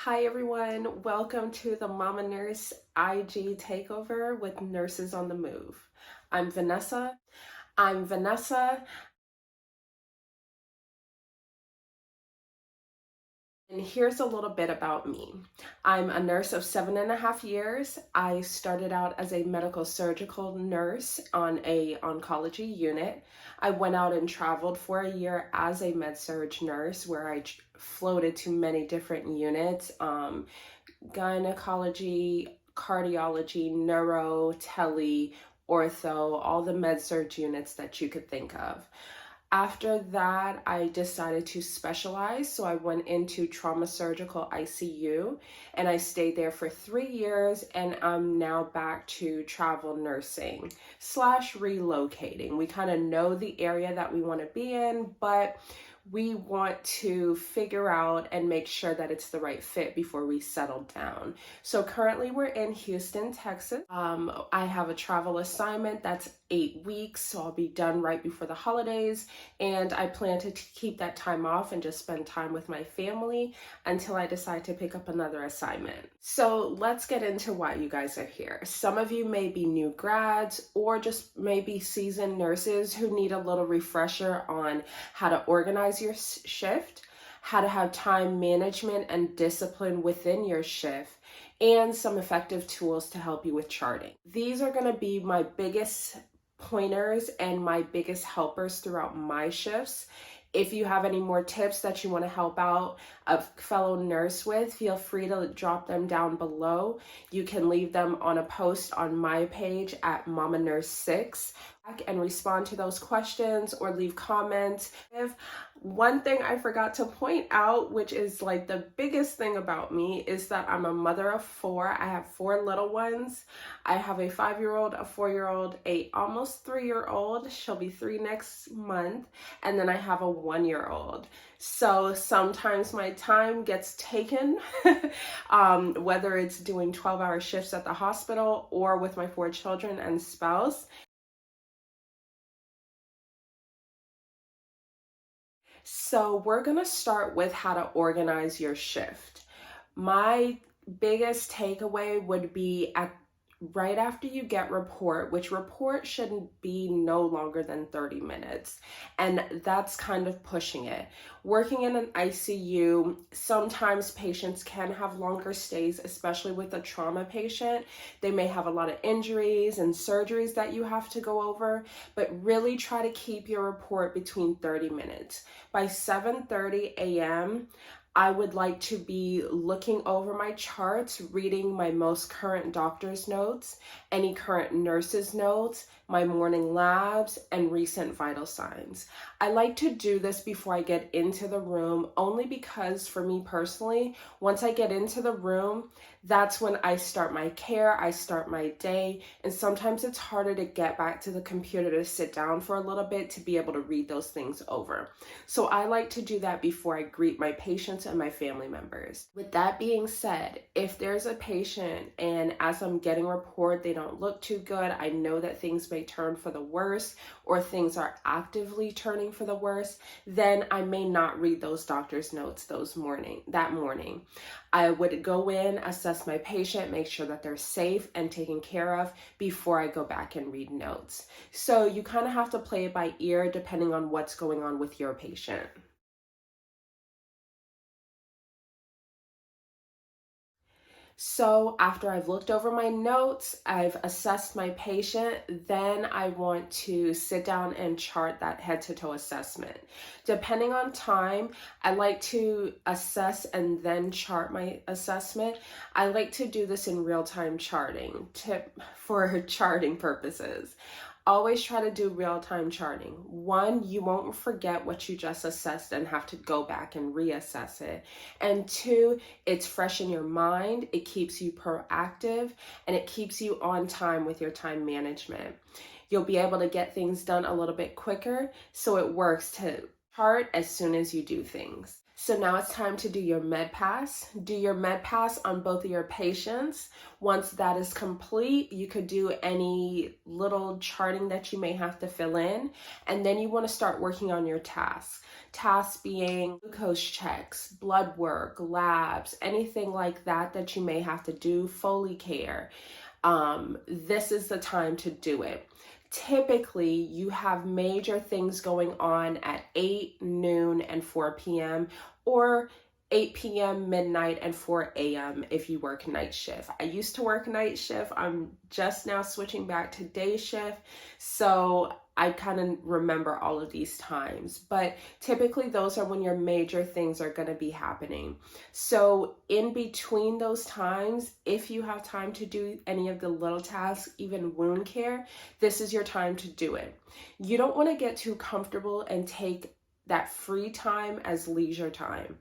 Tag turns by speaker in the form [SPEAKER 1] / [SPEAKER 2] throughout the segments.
[SPEAKER 1] Hi everyone, welcome to the Mama Nurse IG Takeover with Nurses on the Move. I'm Vanessa. And here's a little bit about me. I'm a nurse of 7.5 years. I started out as a medical surgical nurse on a oncology unit. I went out and traveled for a year as a med-surg nurse where I floated to many different units, gynecology, cardiology, neuro, tele, ortho, all the med-surg units that you could think of. After that, I decided to specialize, so I went into Trauma Surgical ICU and I stayed there for 3 years, and I'm now back to travel nursing / relocating. We kind of know the area that we want to be in, but we want to figure out and make sure that it's the right fit before we settle down. So currently we're in Houston, Texas. I have a travel assignment that's 8 weeks, so I'll be done right before the holidays, and I plan to keep that time off and just spend time with my family until I decide to pick up another assignment. So let's get into why you guys are here. Some of you may be new grads or just maybe seasoned nurses who need a little refresher on how to organize your shift, how to have time management and discipline within your shift, and some effective tools to help you with charting. These are going to be my biggest pointers and my biggest helpers throughout my shifts. If you have any more tips that you want to help out a fellow nurse with, feel free to drop them down below. You can leave them on a post on my page at Momma Nurse 6 and respond to those questions or leave comments. One thing I forgot to point out, which is like the biggest thing about me, is that I'm a mother of 4. I have 4 little ones. I have a 5-year-old, a 4-year-old, a almost 3-year-old. She'll be 3 next month. And then I have a 1-year-old. So sometimes my time gets taken, whether it's doing 12-hour shifts at the hospital or with my 4 children and spouse. So we're going to start with how to organize your shift. My biggest takeaway would be right after you get report, which report shouldn't be no longer than 30 minutes. And that's kind of pushing it. Working in an ICU, sometimes patients can have longer stays, especially with a trauma patient. They may have a lot of injuries and surgeries that you have to go over, but really try to keep your report between 30 minutes. By 7:30 a.m., I would like to be looking over my charts, reading my most current doctor's notes, any current nurse's notes, my morning labs, and recent vital signs. I like to do this before I get into the room, only because for me personally, once I get into the room, that's when I start my care, I start my day, and sometimes it's harder to get back to the computer to sit down for a little bit to be able to read those things over. So I like to do that before I greet my patients and my family members. With that being said, if there's a patient and as I'm getting a report, they don't look too good, I know that things may turn for the worse or things are actively turning for the worse, then I may not read those doctor's notes that morning. I would go in, assess my patient, make sure that they're safe and taken care of before I go back and read notes. So you kind of have to play it by ear depending on what's going on with your patient. So after I've looked over my notes, I've assessed my patient, then I want to sit down and chart that head-to-toe assessment. Depending on time, I like to assess and then chart my assessment. I like to do this in real-time charting, for charting purposes. Always try to do real-time charting. 1, you won't forget what you just assessed and have to go back and reassess it. And 2, it's fresh in your mind, it keeps you proactive, and it keeps you on time with your time management. You'll be able to get things done a little bit quicker, so it works to chart as soon as you do things. So now it's time to do your med pass. Do your med pass on both of your patients. Once that is complete, you could do any little charting that you may have to fill in. And then you want to start working on your tasks. Tasks being glucose checks, blood work, labs, anything like that that you may have to do, Foley care. This is the time to do it. Typically, you have major things going on at 8, noon, and 4 p.m. or 8 p.m., midnight, and 4 a.m. if you work night shift. I used to work night shift. I'm just now switching back to day shift. So I kind of remember all of these times, but typically those are when your major things are going to be happening. So in between those times, if you have time to do any of the little tasks, even wound care, this is your time to do it. You don't want to get too comfortable and take that free time as leisure time.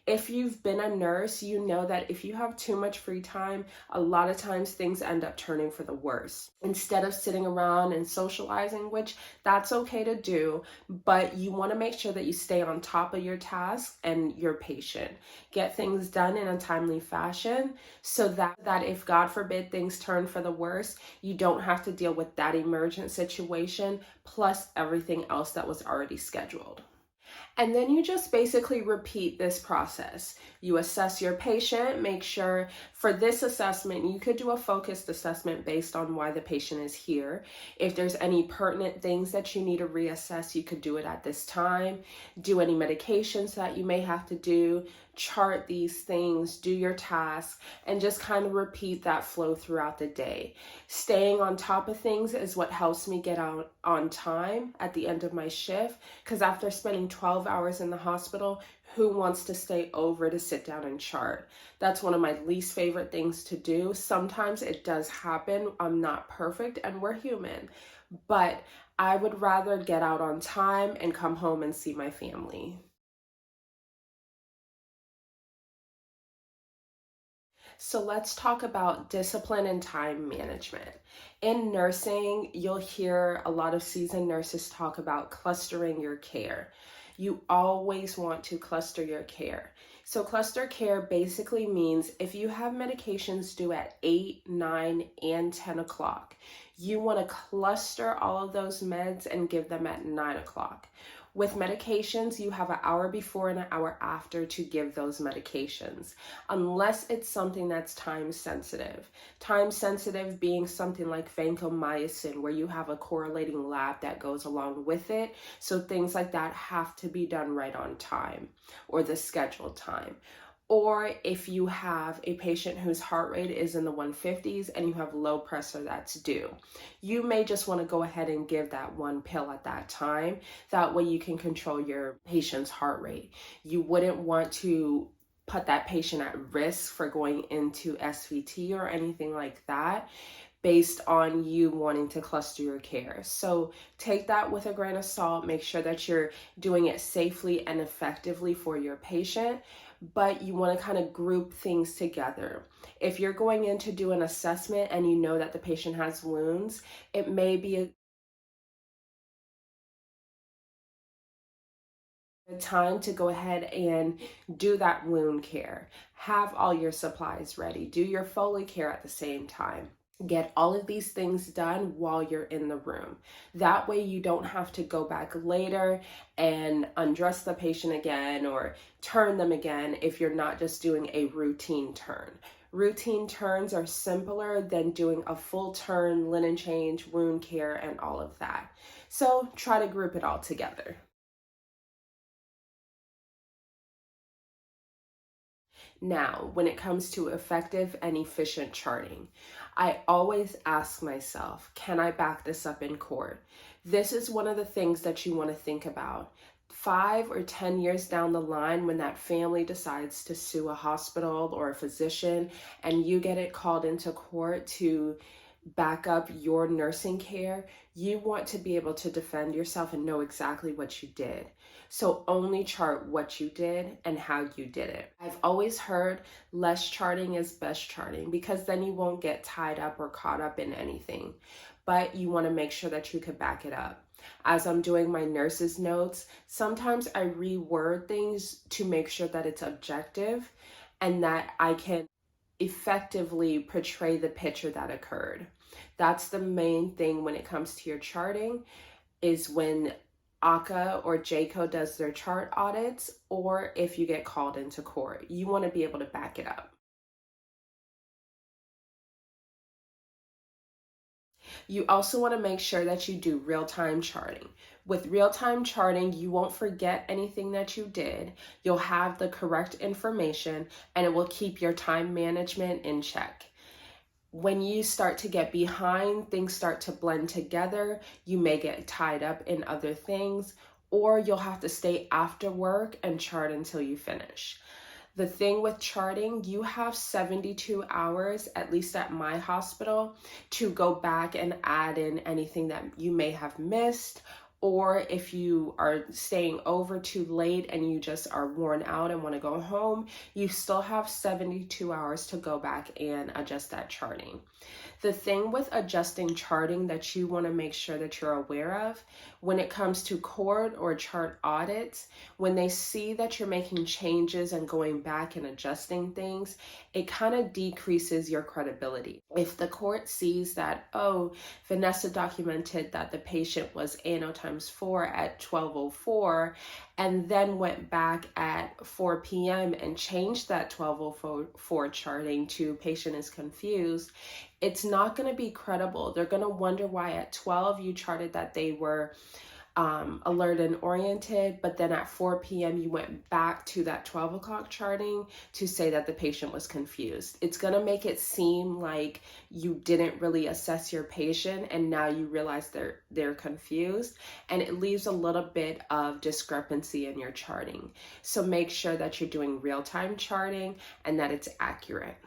[SPEAKER 1] If you've been a nurse, you know that if you have too much free time, a lot of times things end up turning for the worse. Instead of sitting around and socializing, which that's okay to do, but you want to make sure that you stay on top of your task and your patient. Get things done in a timely fashion so that if God forbid things turn for the worse, you don't have to deal with that emergent situation plus everything else that was already scheduled. And then you just basically repeat this process. You assess your patient, make sure for this assessment, you could do a focused assessment based on why the patient is here. If there's any pertinent things that you need to reassess, you could do it at this time. Do any medications that you may have to do, chart these things, do your tasks, and just kind of repeat that flow throughout the day. Staying on top of things is what helps me get out on time at the end of my shift, because after spending 12 hours in the hospital, who wants to stay over to sit down and chart? That's one of my least favorite things to do. Sometimes it does happen. I'm not perfect and we're human, but I would rather get out on time and come home and see my family. So let's talk about discipline and time management. In nursing, you'll hear a lot of seasoned nurses talk about clustering your care. You always want to cluster your care. So cluster care basically means if you have medications due at 8, 9, and 10 o'clock, you want to cluster all of those meds and give them at 9 o'clock. With medications, you have an hour before and an hour after to give those medications, unless it's something that's time sensitive. Time sensitive being something like vancomycin, where you have a correlating lab that goes along with it. So things like that have to be done right on time or the scheduled time. Or if you have a patient whose heart rate is in the 150s and you have low pressure that's due, you may just want to go ahead and give that one pill at that time. That way you can control your patient's heart rate. You wouldn't want to put that patient at risk for going into SVT or anything like that based on you wanting to cluster your care. So take that with a grain of salt. Make sure that you're doing it safely and effectively for your patient, but you want to kind of group things together. If you're going in to do an assessment and you know that the patient has wounds, it may be a time to go ahead and do that wound care. Have all your supplies ready. Do your Foley care at the same time. Get all of these things done while you're in the room. That way you don't have to go back later and undress the patient again or turn them again if you're not just doing a routine turn. Routine turns are simpler than doing a full turn, linen change, wound care, and all of that. So try to group it all together. Now, when it comes to effective and efficient charting, I always ask myself, can I back this up in court? This is one of the things that you want to think about. 5 or 10 years down the line, when that family decides to sue a hospital or a physician and you get it called into court to back up your nursing care, you want to be able to defend yourself and know exactly what you did. So only chart what you did and how you did it. I've always heard less charting is best charting because then you won't get tied up or caught up in anything. But you want to make sure that you could back it up. As I'm doing my nurse's notes, sometimes I reword things to make sure that it's objective and that I can effectively portray the picture that occurred. That's the main thing when it comes to your charting, is when ACA or JCO does their chart audits, or if you get called into court, you want to be able to back it up. You also want to make sure that you do real-time charting. With real-time charting, you won't forget anything that you did. You'll have the correct information, and it will keep your time management in check. When you start to get behind, things start to blend together, you may get tied up in other things, or you'll have to stay after work and chart until you finish. The thing with charting, you have 72 hours, at least at my hospital, to go back and add in anything that you may have missed, or if you are staying over too late and you just are worn out and want to go home, you still have 72 hours to go back and adjust that charting. The thing with adjusting charting that you want to make sure that you're aware of when it comes to court or chart audits, when they see that you're making changes and going back and adjusting things, it kind of decreases your credibility. If the court sees that, oh, Vanessa documented that the patient was ANO times 4 at 12:04 and then went back at 4 p.m. and changed that 12:04 charting to patient is confused, it's not going to be credible. They're going to wonder why at 12 you charted that they were alert and oriented, but then at 4 p.m. you went back to that 12 o'clock charting to say that the patient was confused. It's going to make it seem like you didn't really assess your patient and now you realize they're confused, and it leaves a little bit of discrepancy in your charting. So make sure that you're doing real-time charting and that it's accurate.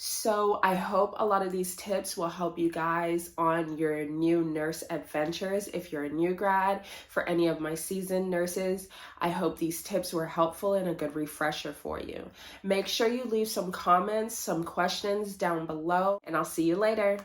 [SPEAKER 1] So I hope a lot of these tips will help you guys on your new nurse adventures. If you're a new grad, for any of my seasoned nurses, I hope these tips were helpful and a good refresher for you. Make sure you leave some comments, some questions down below, and I'll see you later.